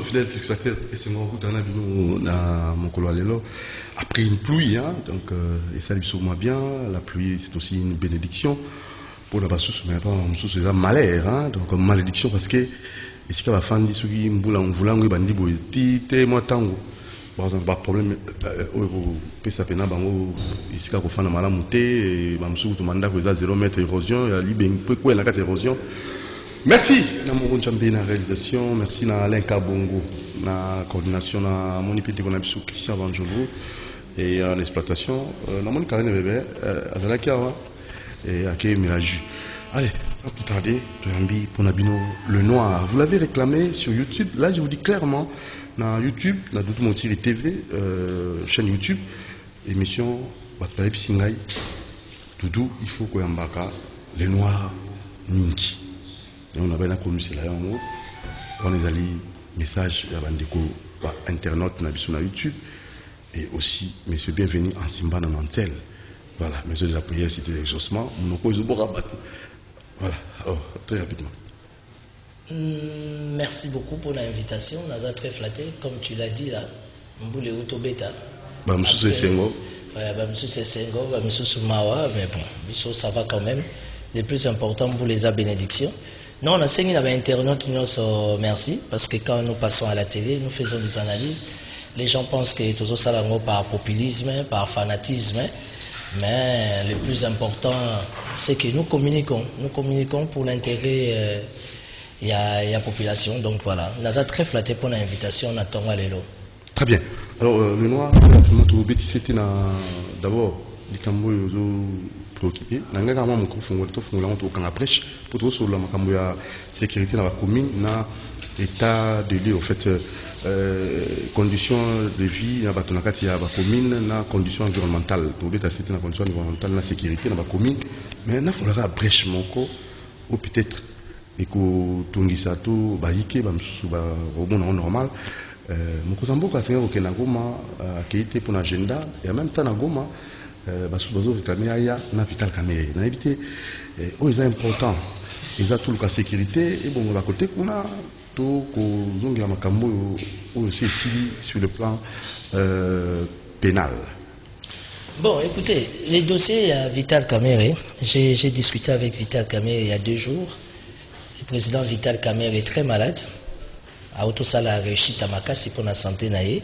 Bonjour fidèles téléspectateurs, et c'est mon route dans mon couloir Lelo. Après une pluie, hein, donc, et ça lui sauve moi bien, la pluie c'est aussi une bénédiction. Pour la basse, mais pas c'est déjà malheur, hein, donc malédiction parce que, est-ce qu'il y a fan de ceux qui me voulaient bandi boiti, moi tango. Par exemple, pas de problème, ça peine bango, est-ce qu'il y a fan de malamouté, et mamsou tout mandat que 0 mètre érosion, il y a libé quoi la 4 érosion. Merci na mon champion na réalisation, merci na Alain Kabongo na coordination na mon ipité qu'on a sur Christian Vanjolo et en exploitation na mon carnet bébé azalaki awa et akay Miraju. Allez, sans plus tarder, Toyambi Ponabino le noir. Vous l'avez réclamé sur YouTube. Là, je vous dis clairement, na YouTube, na Doudou Montiri TV, chaîne YouTube, émission Batpari Singai, Doudou, il faut qu'on yambaka le noir Ninki. Et on avait connu cela en haut. On les alliés message à Bandeko par internet sur YouTube et aussi monsieur bienvenue en Simba dans Nantel. Voilà, monsieur de la prière c'était l'exaucement. Voilà, alors, très rapidement. Merci beaucoup pour l'invitation. On a très flatté, comme tu l'as dit là. Mboule Utobeta. Monsieur Sengo. Monsieur Sengo, monsieur Mawa, mais bon, ça va quand même. Le plus important pour les bénédictions. Non, on a saigné avec Internet, merci, parce que quand nous passons à la télé, nous faisons des analyses. Les gens pensent que tout ça par populisme, par fanatisme, mais le plus important, c'est que nous communiquons pour l'intérêt de la population. Donc voilà, nous sommes très flattés pour l'invitation, on attend à l'élo. Très bien. Alors, le noir, c'était d'abord du Cambodge préoccupé. Nanga kama mkufungo to fungula on to kanga prêche pour tout sur la makambo ya sécurité dans la commune na état de lieu en fait conditions de vie na batonakati ya ba commune na conditions environnementales to beta c'était na conditions environnementales na sécurité dans la commune mais na faudra brèche moko ou peut-être eko tungisa to ba yike ba msusu ba robona normal mukozambo ka senga ko na goma keite pour agenda et en même temps na goma bazo réclamer aya na Vital Kamerhe na éviter c'est important ils ont tout le cas sécurité et bon à côté qu'on a tout kozongi makambo aussi sur le plan pénal. Bon, écoutez, les dossiers à Vital Kamerhe, j'ai discuté avec Vital Kamerhe il y a 2 jours. Le président Vital Kamerhe est très malade. A Autosala réussi à Makasi pour la santé naïe.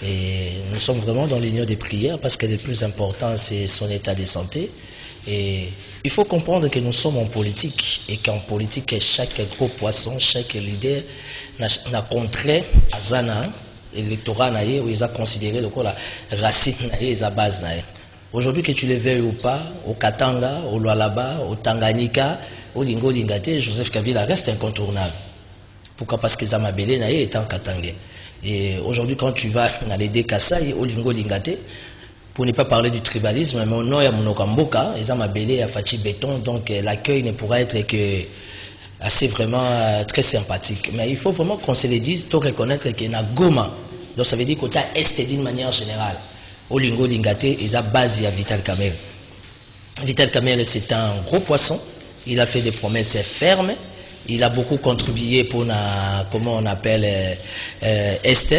Et nous sommes vraiment dans l'union des prières parce que le plus important c'est son état de santé. Et il faut comprendre que nous sommes en politique et qu'en politique chaque gros poisson, chaque leader n'a contré à Zana, l'électorat naïe où ils ont considéré la racine naïe et la base naïe. Aujourd'hui que tu le veuilles ou pas, au Katanga, au Lualaba, au Tanganyika, au Lingo Lingate, Joseph Kabila reste incontournable. Pourquoi? Parce que Zamabele naïe est en Katanga. Et aujourd'hui, quand tu vas dans les Dekasai, au Lingo Lingate, pour ne pas parler du tribalisme, mais au nom de Monokamboka, ils ont mabélé à Fachi Béton, donc l'accueil ne pourra être que assez vraiment très sympathique. Mais il faut vraiment qu'on se le dise, tout reconnaître qu'il y a Goma. Donc ça veut dire qu'au est d'une manière générale, au Lingo Lingate, ils ont basé à Vital Kamerhe. Vital Kamerhe, c'est un gros poisson, il a fait des promesses fermes. Il a beaucoup contribué pour comment on appelle Est.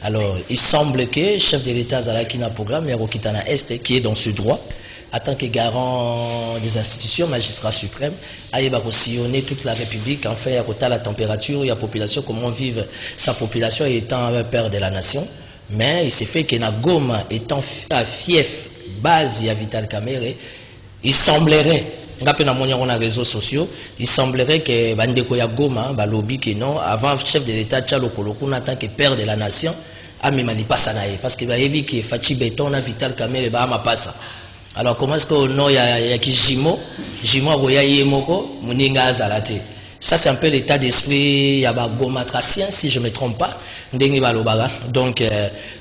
Alors, il semble que le chef de l'État Zalaki a un programme, Yarokitana Est, qui est dans ce droit, en tant que garant des institutions, magistrat suprême, il va sillonner toute la République, en fait, il y a la température, il y a la population, comment vivre sa population étant père de la nation. Mais il s'est fait que Nagoma étant fief, base, il y a Vital Kamerhe, il semblerait. Dans les réseaux sociaux, il semblerait que Bandeko ya Goma, lobby que non, avant chef de l'État Tchalo Kolokuna, en tant que père de la nation, a même pas ça parce que il que Fachi Béton, Vital Kamerhe, ma passa. Alors comment est-ce que non, il y a qui Jimo, Roya Yemoko, Muninga Azalate. Ça c'est un peu l'état d'esprit, il y a Goma tracien, si je ne me trompe pas, donc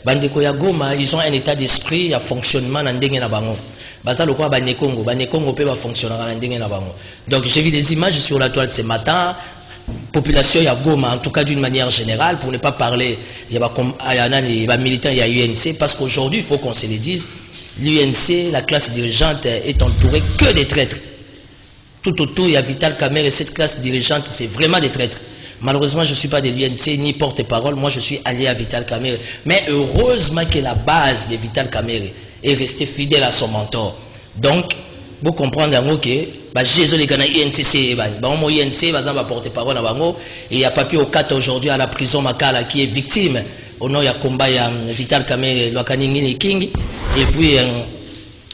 Bandeko ya Goma, ils ont un état d'esprit, il y a fonctionnement dans Ndenge na bango. Donc j'ai vu des images sur la toile ce matin, population ya Goma, en tout cas d'une manière générale, pour ne pas parler, il y a militants, il y a UNC, parce qu'aujourd'hui, il faut qu'on se le dise, l'UNC, la classe dirigeante est entourée que des traîtres. Tout autour, il y a Vital Kamerhe et cette classe dirigeante, c'est vraiment des traîtres. Malheureusement, je ne suis pas de l'UNC ni porte-parole. Moi, je suis allié à Vital Kamerhe. Mais heureusement que la base de Vital Kamerhe est restée fidèle à son mentor. Donc, vous comprenez que Jésus les gars INCC, INC, porte-parole à Bango, et il y a papier au 4 aujourd'hui à la prison Makala qui est victime. Au nom, il y a combat, il y a Vital Kamerhe, Lokaningini King, et puis,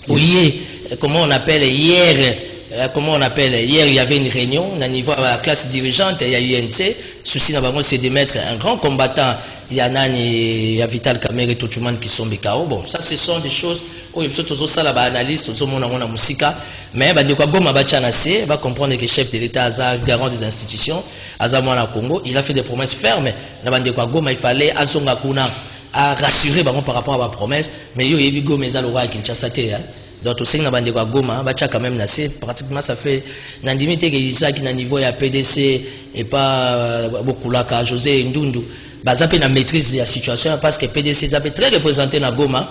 oui, comment on appelle hier, il y avait une réunion au niveau de la classe dirigeante, il y a UNC, souci d'abord c'est de mettre un grand combattant, il y a Nani, il y a Vital Kamerhe et tout le monde qui sont BKO. Bon, ça ce sont des choses où il faut ça la analyse, tout le monde a musica, mais de quoi Goma Bachanase va comprendre que le chef de l'État a garant des institutions, Azamwana Congo, il a fait des promesses fermes, de quoi Goma il fallait Azonga Kuna à rassurer par rapport à ma promesse, mais il y a Goma Zaloa qui hein. Donc, aussi, na bande kwa Goma, bacha quand même nassé. Pratiquement, ça fait n'andimité que Isaac na niveau ya PDC et pas beaucoup là qu'à José Ndundu. Baza pe na maîtrise de la situation parce que PDC ça peut très représenté na Goma.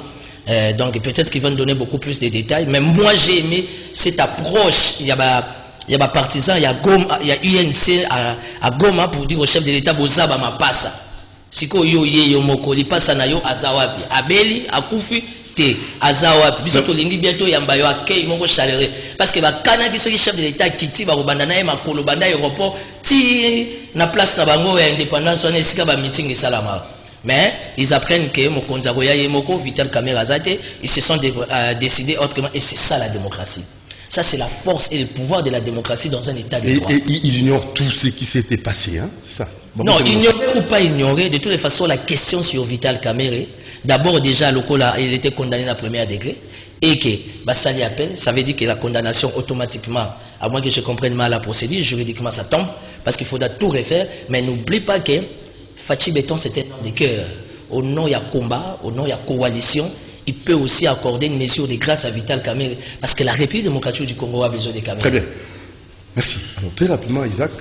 Donc peut-être qu'ils vont donner beaucoup plus de détails. Mais moi j'ai aimé cette approche. Il y a partisans, il y a Goma, il y a UNC à Goma pour dire au chef de l'État bozaba ma passa. Siko yo ye moko li passa na yo azawapi. Abeli akufi te azawapi biso to lingi bientôt yamba yo akei moko chaleur parce que ba kana biso ki chef de l'État kiti ba kobanda na ye makolo banda aéroport ti na place na bango ya indépendance on esika ba meeting et salama. Mais ils apprennent que mokonza roya ye moko Vital Kamerhe azate, ils se sont décidés autrement et c'est ça la démocratie. Ça c'est la force et le pouvoir de la démocratie dans un état de droit. Et ils ignorent tout ce qui s'était passé, hein, c'est ça. Bon, non, ignorer ou pas ignorer, de toutes les façons la question sur Vital Kamerhe. D'abord, déjà, il était condamné à premier degré et que ça lui appelle, ça veut dire que la condamnation automatiquement, à moins que je comprenne mal la procédure, juridiquement ça tombe, parce qu'il faudra tout refaire, mais n'oublie pas que Fachi Béton c'était un homme de cœur. Au nom il y a combat, au nom il y a coalition, il peut aussi accorder une mesure de grâce à Vital Kamerhe, parce que la République démocratique du Congo a besoin de Kamerhe. Très bien, merci. Alors très rapidement, Isaac,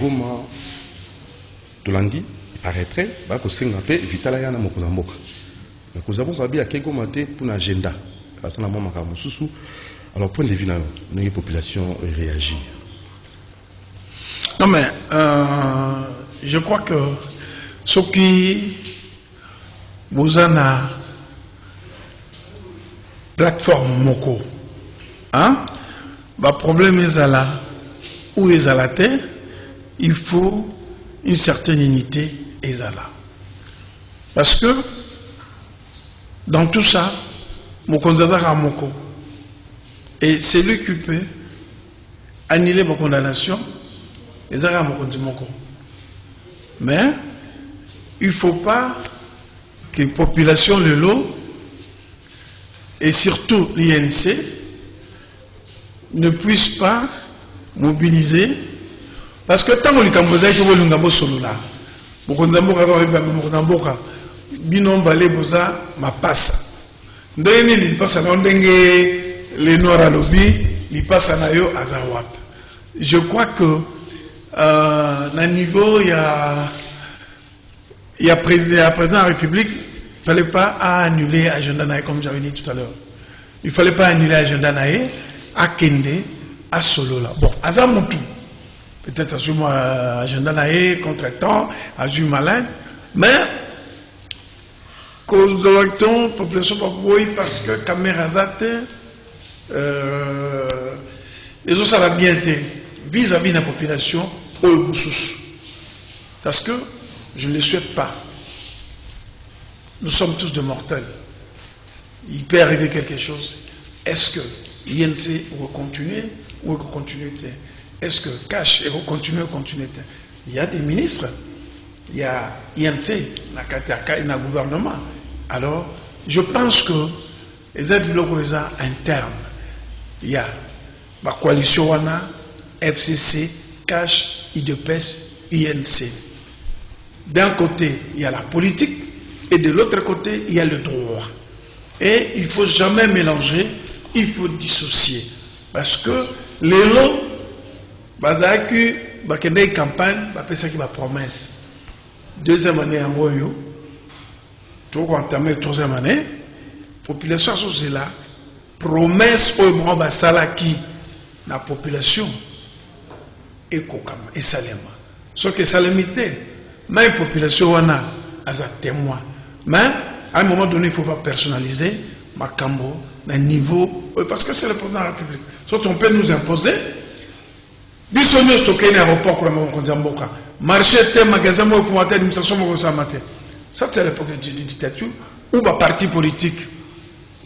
Goma, Tolandi, arrêterait, bah que c'est un peu Vital Ayana Mokonamboka. Mais que nous avons sabi à quel moment pour un agenda. Alors point de vue là, la population réagit. Non mais je crois que ce qui vous en a plateforme Moko, hein, bah problème est là où est à la terre, il faut une certaine unité est là. Parce que dans tout ça, Mokonzazara Moko, et c'est lui qui peut annuler ma condamnation, et Zara Moko. Mais il ne faut pas que la population le lot, et surtout l'INC, ne puisse pas mobiliser. Parce que tant que les Cambodgiens sont là, solo là, binomba boza ma passe. Ndenge li passa na ndenge les noirs à lobby, li passa na yo azawap. Je crois que na niveau il y a président de la République, il ne fallait pas annuler l'agenda nae comme j'avais dit tout à l'heure. Il ne fallait pas annuler l'agenda nae à Kende, à Solo là. Bon, Azamutu. Peut-être à moi agenda nae contre-temps, à du malade, mais cause de la population parce que caméra zate les autres ça va bien être vis-à-vis de la population parce que je ne le souhaite pas. Nous sommes tous de mortels. Il peut arriver quelque chose. Est-ce que l'INC va continuer ou va continuer? Est-ce que Cash va continuer ou continuer? Il y a des ministres, il y a INC, il y a un gouvernement. Alors, je pense que les aides internes, il y a la coalition FCC, Cash, IDPS, INC. D'un côté, il y a la politique et de l'autre côté, il y a le droit. Et il ne faut jamais mélanger, il faut dissocier. Parce que les lots, bazaki, bakende campagne, ça qui va promesse. Deuxième année en Royo, tout entamé troisième année, population c'est là, promesse au moment salaki la population et kokama et salema. Ce que ça limité. Mais la population a un témoin. Mais à un moment donné, il ne faut pas personnaliser Makambo d'un niveau. Parce que c'est le président de la République. Soit on peut nous imposer. Bisogno stocké un aéroport pour le marché, magasin, administration, ça c'est l'époque de dictature ou bah parti politique.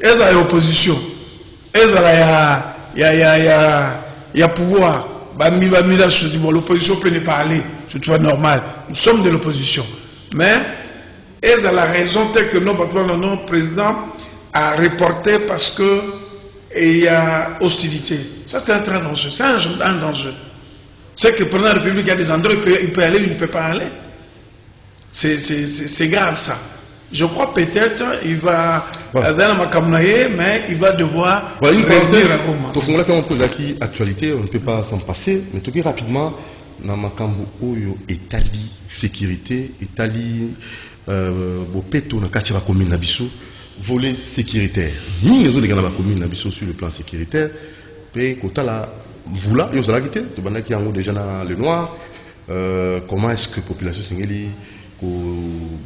Ils ont opposition. Ils ont pouvoir. L'opposition peut ne pas aller. C'est normal. Nous sommes de l'opposition. Mais ils ont la raison telle que notre président a reporté parce que il y a hostilité. Ça c'est un très dangereux. C'est un danger. C'est que pendant la République, il y a des endroits où il peut aller, il ne peut pas aller. C'est grave ça. Je crois peut-être il va mais il va devoir une parenthèse. Pour actualité, on ne peut pas s'en passer, mais tout rapidement, dans Makambo Oyo Etali sécurité, Etali Bopeto na kati ba commune na biso, volet sécuritaire. Ni les autres gars commune na biso sur le plan sécuritaire, pe kota la Voula, il y a des gens qui ont déjà dans le noir. Comment est-ce que la population singeli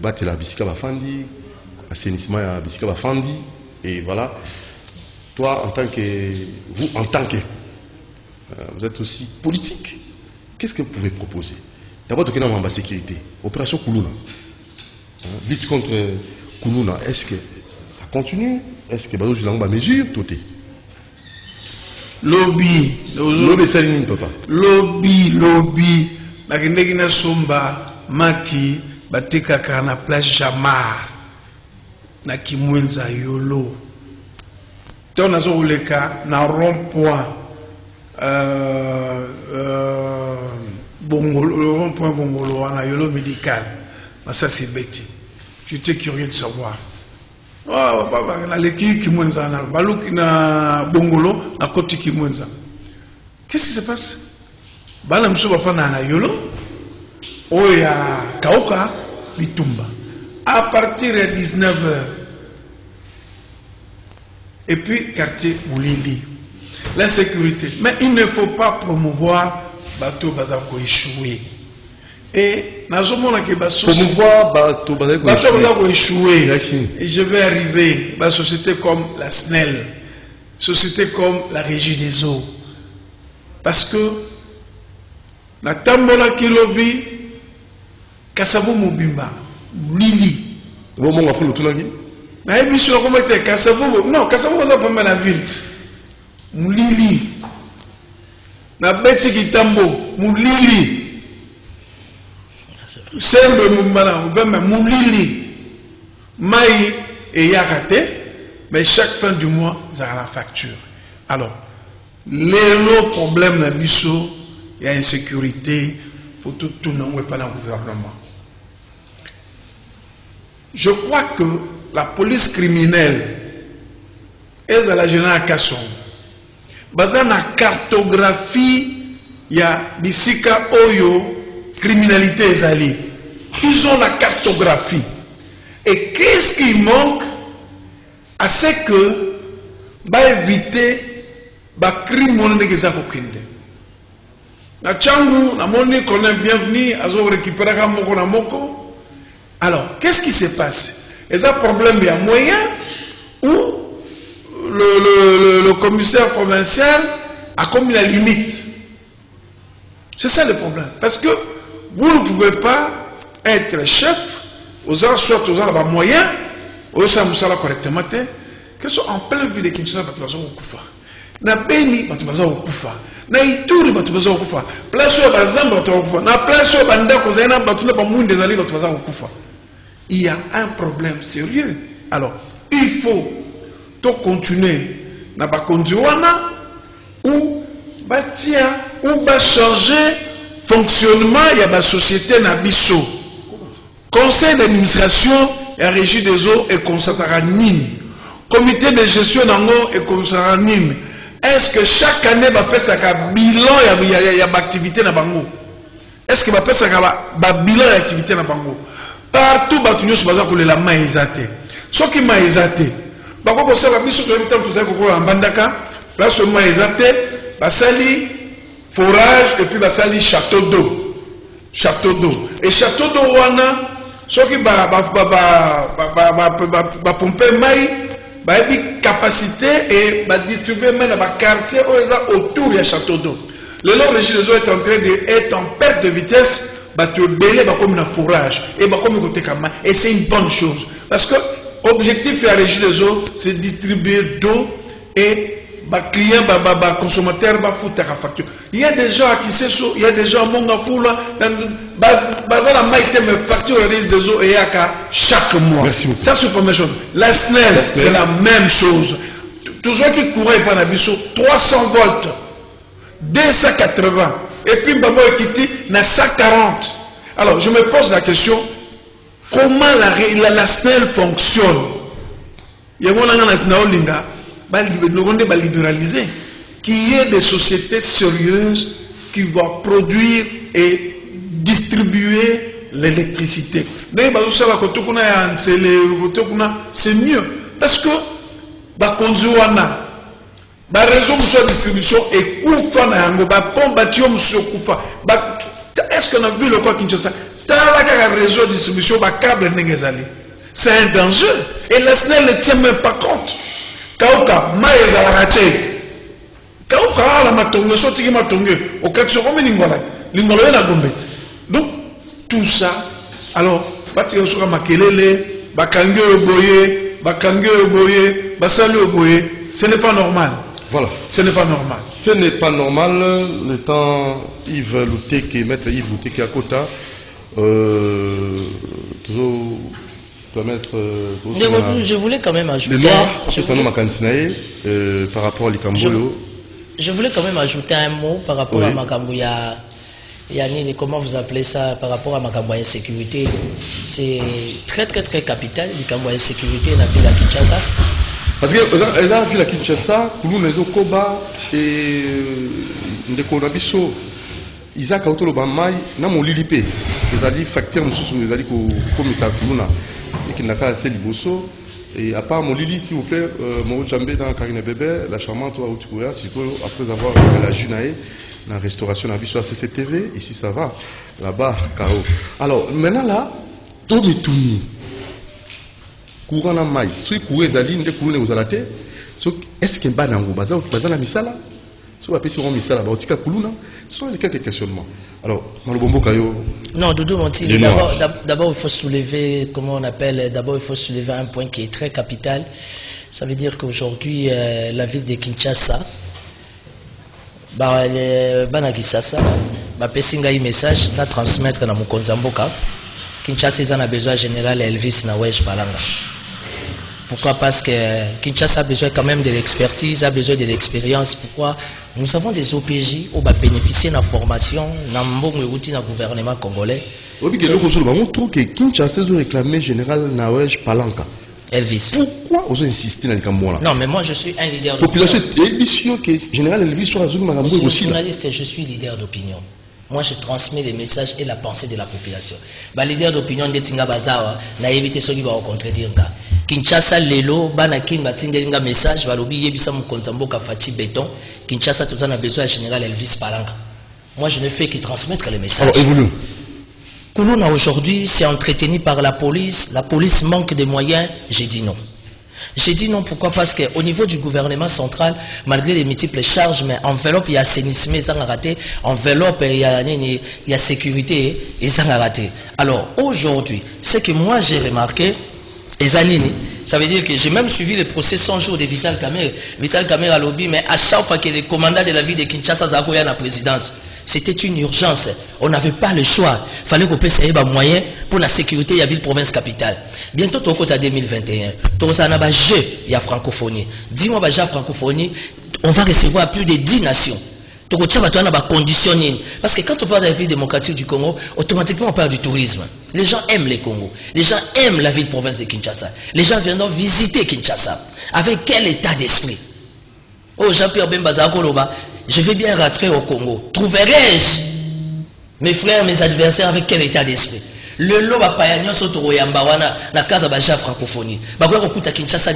batte la bisika bafandi, assainissement à bisika bafandi, et voilà. Toi, en tant que vous êtes aussi politique, qu'est-ce que vous pouvez proposer? D'abord, tu es dans la sécurité, opération Koulouna. Lutte contre Koulouna, est-ce que ça continue? Est-ce que vous avez des mesures? Lobby, Bakindegina Somba, Maki, Bateka Kana Place Jamar, na Kimwenza Yolo. Tonazo Uleka, na rond-point, Bongolo, rond-point Bongolo, na Yolo médical. Ça c'est Betty. J'étais curieux de savoir. Qu'est-ce qui se passe? À partir de 19h, et puis quartier Moulili, la sécurité. Mais il ne faut pas promouvoir bateau Bazako échoué. Et promouvoir bateau Bazako échoué. Et je vais arriver à une société comme la SNEL, société comme la Régie des eaux. Parce que la Tambola Kilobi, Kassabo Mobimba, Lili. Non, Kassabo ça pas la ville. Lili. Na Beti Kitambo, Lili. C'est le Moulili. Maï et Yakate, mais chaque fin du mois, ça a la facture. Alors, les problèmes dans Bissau, il y a insécurité, il faut tout non pas dans le gouvernement. Je crois que la police criminelle est à la générale Kasson. Basée sur la cartographie, il y a Bissika Oyo. Criminalité ezali. Ils ont la cartographie. Et qu'est-ce qui manque à ce que va éviter ba crime mononegeza kokende. Na changu na moni connaît bienvenue azo récupérer ka moko na moko. Alors, qu'est-ce qui se passe? Est-ce un problème il y a moyen ou le commissaire provincial a commis la limite? C'est ça le problème. Parce que vous ne pouvez pas être chef, soit aux gens moyens, aux gens correctement, que soit en pleine ville de Kinshasa, na Beni, na Ituri, place où na place où il y a un problème sérieux. Alors, il faut tout continuer na ba kondiwana ou bâtir ou changer fonctionnement, il y a la société Nabiso. Conseil d'administration et régie des eaux et Consataranine. Comité de gestion d'ango et Consataranine. Est-ce que chaque année, il va faire un bilan d'activité dans Bango? Est-ce qu'il va faire un bilan d'activité dans Bango? Partout, il va faire la main exatée. Ce qui m'a exaté, il va faire un bilan forage et puis basali château d'eau. château d'eau. Et château d'eau, ceux qui pomper maï, capacité et distribuer même dans le quartier autour du château d'eau. Le long Regideso est en train d'être en perte de vitesse, tu délai comme un fourrage et c'est une bonne chose parce que l'objectif de la Regideso c'est distribuer d'eau et client consommateur foutre la facture. Il y a des gens qui se sont, il y a des gens qui ont facture des eaux et chaque mois. Merci beaucoup. Ça c'est la première chose. La SNEL c'est la même chose. Tous ceux qui couraient par la biseau 300 volts 280 et puis Babo Ekiti na 140. Alors je me pose la question, comment la SNEL fonctionne? Il y a libéraliser, qu'il y ait des sociétés sérieuses qui vont produire et distribuer l'électricité. C'est mieux parce que la raison de la distribution est koufa na yango ba pont bâtiment monsieur koufa. Est-ce qu'on a vu le quoi Kinshasa? La réseau de distribution ba câble n'engezali. C'est un danger et la SNEL ne tient même pas compte. Kauka maïza la raté. Kauka la matonge sotiki matonge au katsho comme lingolo na gombe. Donc tout ça alors bati sur makelele bakange boye basali boye, ce n'est pas normal. Voilà. Ce n'est pas normal. Ce n'est pas normal. Le temps, Yves Louteke, maître Yves Louteke à Kota, je voulais quand même ajouter. Par rapport à l'Ikambolo. Je voulais quand même ajouter un mot par rapport à Makambouya. Yanni, comment vous appelez ça par rapport à Makambouya insécurité? C'est très capital, Makambouya insécurité dans la ville de Kinshasa. Parce que là, vu la Kinshasa, nous les Okoba et Ndekonabiso, Isaac Autolo Bamay, n'a mon lilipé. C'est-à-dire facteur, nous sommes les comme ça, et qui n'a qu'à assez liboso. Et à part mon Lili, s'il vous plaît, mon Djambé dans Karine Bébé, la charmante Outikouya, après avoir la Junae, la restauration, la vie sur CCTV, ici ça va, là-bas, K.O. Alors, maintenant là, Tomitouni. Courant en maille, si vous avez des courants aux alatés, est-ce qu'il y a un bazar la misala? Si vous avez un misala, vous avez quelques questionnements. Alors, non, Doudou Monti, d'abord il faut soulever, comment on appelle, d'abord il faut soulever un point qui est très capital. Ça veut dire qu'aujourd'hui, la ville de Kinshasa, Pessinga un message, va transmettre dans mon Konzamboka. Kinshasa a besoin général Elvis Nawej Palanga. Pourquoi? Parce que Kinshasa a besoin quand même de l'expertise, a besoin de l'expérience. Pourquoi? Nous avons des OPJ où va bénéficier de la formation dans le gouvernement congolais. On trouve que Kinshasa a réclamé général Nawej Palanga. Elvis. Pourquoi vous insistez dans le Cameroun? Non, mais moi je suis un leader d'opinion. Population que général Elvis soit aussi. Journaliste, je suis leader d'opinion. Moi, je transmets les messages et la pensée de la population. Les leaders d'opinion de Tinga Bazawa n'a évité ceux qui vont contredire. Kinshasa Lelo, Banakin, Batinga message, Balobi Yebisa Mukonzambo Kafachi Béton, Kinshasa, tout ça a besoin du général Elvis Palanga. Moi, je ne fais que transmettre les messages. Alors, Koulouna aujourd'hui, c'est entretenu par la police manque de moyens, j'ai dit non. J'ai dit non, pourquoi? Parce qu'au niveau du gouvernement central, malgré les multiples charges, mais enveloppe, il y a assainissement, ils ont raté. Enveloppe, il y a sécurité, ils ont raté. Alors, aujourd'hui, ce que moi j'ai remarqué, ça veut dire que j'ai même suivi le procès 100 jours de Vital Kamerhe. Vital Kamerhe a lobby, mais à chaque fois que les commandants de la ville de Kinshasa Zakoya la présidence, c'était une urgence. On n'avait pas le choix. Il fallait qu'on puisse avoir des moyens pour la sécurité de la ville province capitale. Bientôt, au côté 2021, il y a francophonie. Dis-moi, il y a francophonie, on va recevoir plus de 10 nations. Parce que quand on parle d'un pays démocratique du Congo, automatiquement on parle du tourisme. Les gens aiment les Congos. Les gens aiment la ville-province de Kinshasa. Les gens viendront visiter Kinshasa. Avec quel état d'esprit? Oh, Jean-Pierre Bembaza Koloba, je vais bien rentrer au Congo. Trouverai-je mes frères, mes adversaires avec quel état d'esprit? Le lot va payanyo sotoro yambawana na cadre de la francophonie. Kinshasa.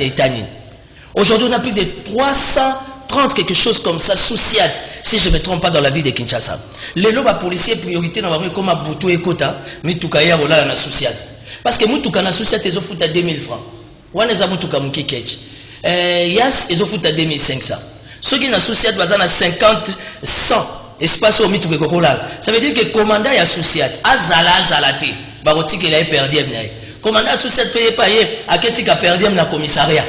Aujourd'hui, on a plus de 330 30, quelque chose comme ça, Soussiat, si je ne me trompe pas, dans la ville de Kinshasa. Les lobes policiers, priorité, dans la comme à Boutou et Kota, mais tout cas, là, na Soussiat. Parce que Moutouka na Soussiat, ils ont foutu à 2000 francs. Ouane za Moutouka Mouki Ketch. Yas, ils ont foutu à 2500. Ceux qui na Soussiat, ils ont 50, 100. Espace au Mitouka Kokolal. Ça veut dire que le commandant est associé. Azalate. Baroti qu'il a perdu. Commandant associé paye pas à qui a perdu dans le commissariat.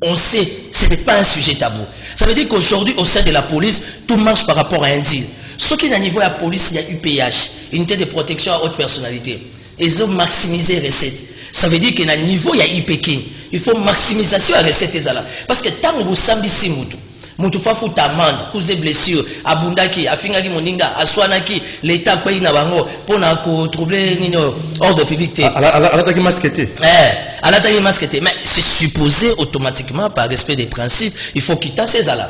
On sait, ce n'est pas un sujet tabou. Ça veut dire qu'aujourd'hui, au sein de la police, tout marche par rapport à un deal. Ce qui est à niveau de la police, il y a UPH, unité de protection à haute personnalité. Ils ont maximisé les recettes. Ça veut dire qu'à niveau, il y a IPK. Il faut maximisation à recettes. Parce que tant que vous savez si Moutou. Mutufa futa amende, cause blessure, abundaki, afingaki moninga, aswanaki, l'état paye na bango, pour na troubler ordre public. Alataki masqueté. Alataki masqueté. Mais c'est supposé automatiquement, par respect des principes, il faut quitter ces alas.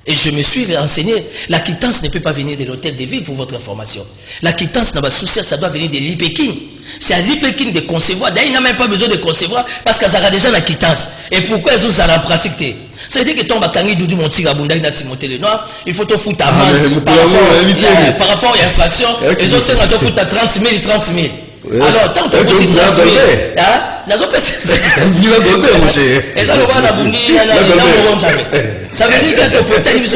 Et je me suis renseigné, la quittance ne peut pas venir de l'hôtel de ville pour votre information. La quittance n'a pas souci, ça doit venir de l'IPEKIN. C'est à l'IPEKIN de concevoir. D'ailleurs, il n'a même pas besoin de concevoir parce qu'ils ont déjà la quittance. Et pourquoi ils ont ça en pratique? Ça veut dire que ton bakangi doudou mon tigre abondant na Timothée le noir, il faut te foutre à amende par rapport à l'infraction. Ils ont fait te foutre à 30 000, 30 000. Alors, tant que tu foutu 30 000, ça veut dire que pour tel il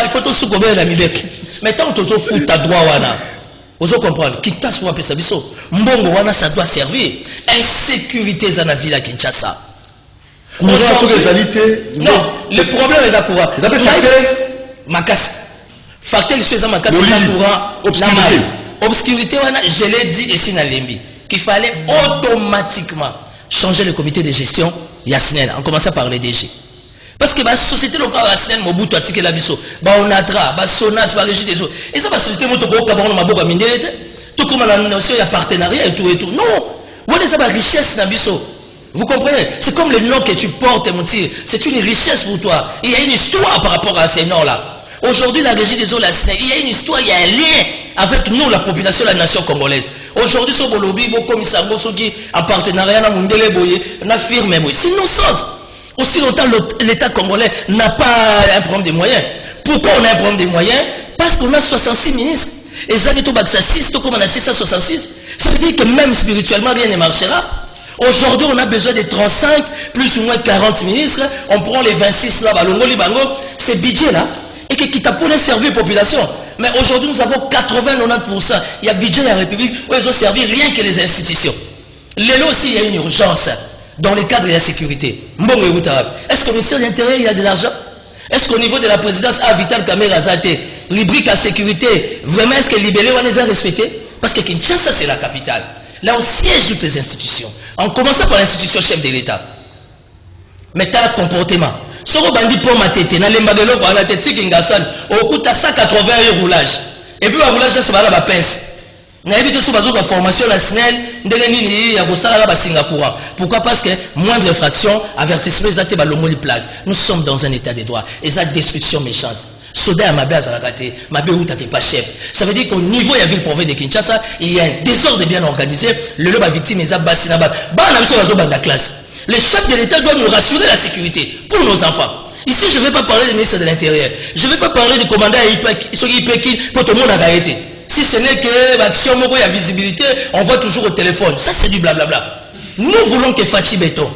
faut te soucomber la mibek. Mais tant que tu foutu à droit, vous comprenez, quittance pour appeler ça biso. Mbongo wana ça doit servir. Insécurité dans la ville à Kinshasa. Non, le problème est à courant. Vous avez facteur facteur qui est à courant. Obscurité, je l'ai dit ici dans l'Embi, qu'il fallait automatiquement changer le comité de gestion Yasinel, en commençant par les DG. Parce que la société locale Yasinel, Mobutu a tiqué la biso, Onatra, Sonas, Régie des eaux. Et ça, la société Motoko, Cameroun, Maboka Mindete, tout comme la notion, il y a partenariat et tout et tout. Non, vous avez la richesse dans biso. Vous comprenez? C'est comme le nom que tu portes, mon tir. C'est une richesse pour toi. Il y a une histoire par rapport à ces noms-là. Aujourd'hui, la régie des eaux, il y a une histoire, il y a un lien avec nous, la population, la nation congolaise. Aujourd'hui, ce Bolobi, commissaire, qui en partenariat, na firme, c'est non-sens. Aussi longtemps, l'État congolais n'a pas un problème de moyens. Pourquoi on a un problème de moyens? Parce qu'on a 66 ministres. Et ça, comme on a 666, ça veut dire que même spirituellement, rien ne marchera. Aujourd'hui, on a besoin de 35, plus ou moins 40 ministres. On prend les 26 là, ces budgets-là, et qui t'a pour servir la population. Mais aujourd'hui, nous avons 80-90%. Il y a budget de la République où ils ont servi rien que les institutions. Là aussi, il y a une urgence dans le cadre de la sécurité. Est-ce qu'au ministère de l'Intérieur, il y a de l'argent? Est-ce qu'au niveau de la présidence, Vital Kamera Zate, rubrique à sécurité, vraiment, est-ce que libéré, on les a respectés? Parce que Kinshasa, c'est la capitale. Là, on siège toutes les institutions. En commençant par l'institution chef de l'État. Mais tu as un comportement. Si on bandit pour ma tête, dans les madelons, on a tête qui ngasan, au coût de 180 € roulage. Et puis, le roulage, c'est la pince. On a évité sur la formation nationale, pourquoi? Parce que moindre infraction, avertissement, nous sommes dans un état de droit. Et ça, destruction méchante. Soda Mabé Azalakate, Mabé Outake pas chef. Ça veut dire qu'au niveau de la ville-province de Kinshasa, il y a un désordre bien organisé. Le lobe victime est abassé là-bas. La classe. Le chef de l'État doit nous rassurer la sécurité pour nos enfants. Ici, je ne vais pas parler du ministre de l'Intérieur. Je ne vais pas parler du commandant IPEK pour tout le monde à Gaïté. Si ce n'est que l'action, il y a visibilité, on voit toujours au téléphone. Ça, c'est du blablabla. Nous voulons que Fachi Beto.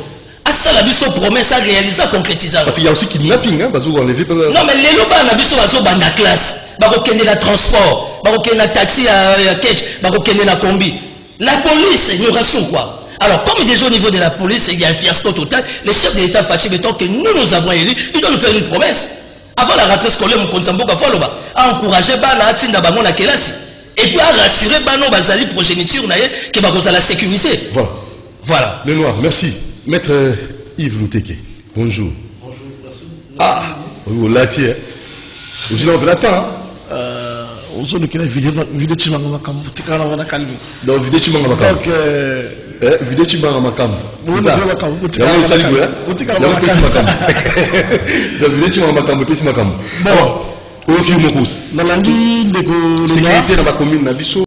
Ça, la biso promesse à réaliser, à concrétiser. Parce qu'il y a aussi kidnapping, hein, parce qu'on les fait pas. Non, mais les lobas, la biso, ils la classe. Ils la transport, ils la taxi à ketch, ils la combi. La police nous rassure quoi. Alors, comme déjà au niveau de la police, il y a un fiasco total, le chef de l'État Fachi Beton que nous avons élu, il doit nous faire une promesse. Avant la rentrée scolaire, à encourager la classe. Et puis à rassurer les progéniture qui va la sécurité. Voilà. Le Noir, merci. Maître Yves Louteke, bonjour. Bonjour, merci. Ah, vous l'attiez. Vous l'avez l'attend. Aujourd'hui, il y a une vidéo qui m'a calmé. Donc, vidéo qui m'a calmé. Vidéo qui m'a calmé. Vous avez salué. Vous avez sécurité dans la commune Nabiso.